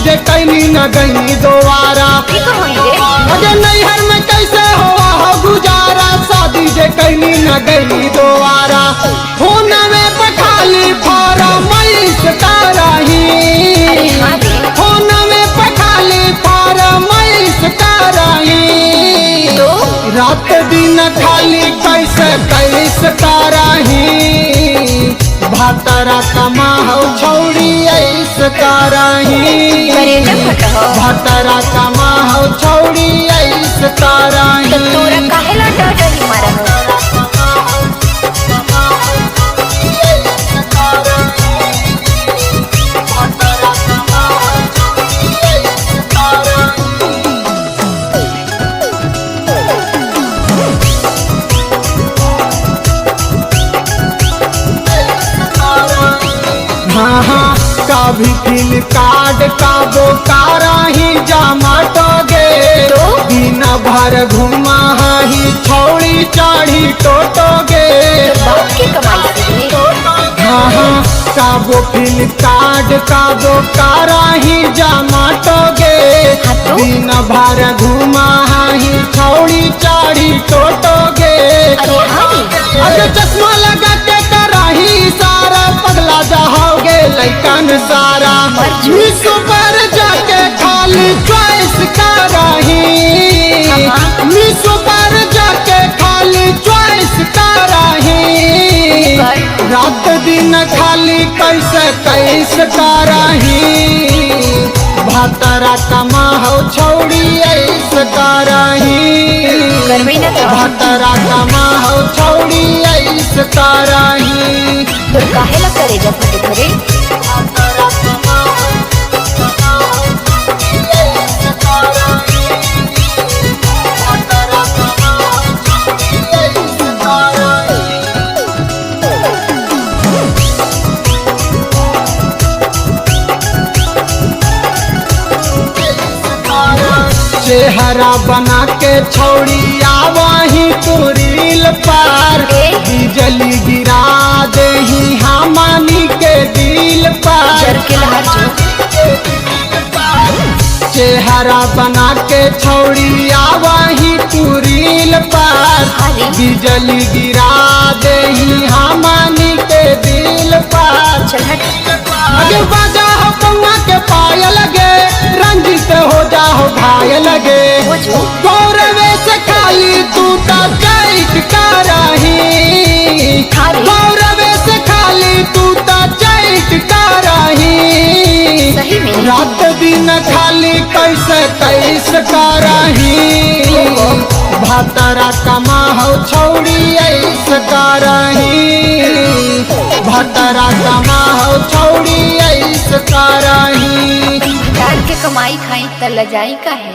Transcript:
जे कैनी न गई दोबारा। अरे नैहर में कैसे हुआ हो गुजारा, शादी जे कैनी न गई दोबारा। फोन में पखाली फरमाइश करही, फोन में पखाली फरमाइश करही। रात दिन खाली कैसे कैसे करही, भातरा कमाओ छौड़ी ऐसे करही। भातरा कमाओ छौड़ी ऐसे करही। तोरा काहेला डरही मारा हो? हाँ कभी फिल कार्ड का बोकारा ही जमाटोगे, दिन भर घुमा ही छौड़ी चढ़ी टोटोगे। हाँ काबो फिल कार्ड का बोकारा ही जमाटोगे, दिन भर घुमा ही छौड़ी चढ़ी टोटोगे। अरे चश्मा लगा के कराही सारा, पगला जाओगे लैकन सारा। विश्व पर जाके खाली चॉइस कराही, विश्व पर जाके खाली चॉइस कराही। रात दिन खाली कैसे कैसे कराही, भातरा कमाओ छौड़ी ऐसे कराही। भातरा कमाओ छौड़ी ऐसे कराही। तो काहेला करे जब घरे चेहरा बना के छौड़ी आवाही तू रील पार, बिजली गिरा देही हमनी के दिल पार। चेहरा बना के छौड़ी आवाही तू रील पार, बिजली गिरा देही हमनी के दिल पार। अगे बाजा हो कौआ के पायल गे, रंजित हो जाओ घायल गे। गौरवे से खाली तू तो चैट करही, गौरवे से खाली तू तो चैट करही। रात दिन खाली कैसे कैसे करही, भातरा कमाओ छौड़ी ऐसे करही। भातरा कमाओ छौड़ी ऐसे करही। के कमाई खाई त लजाई का है।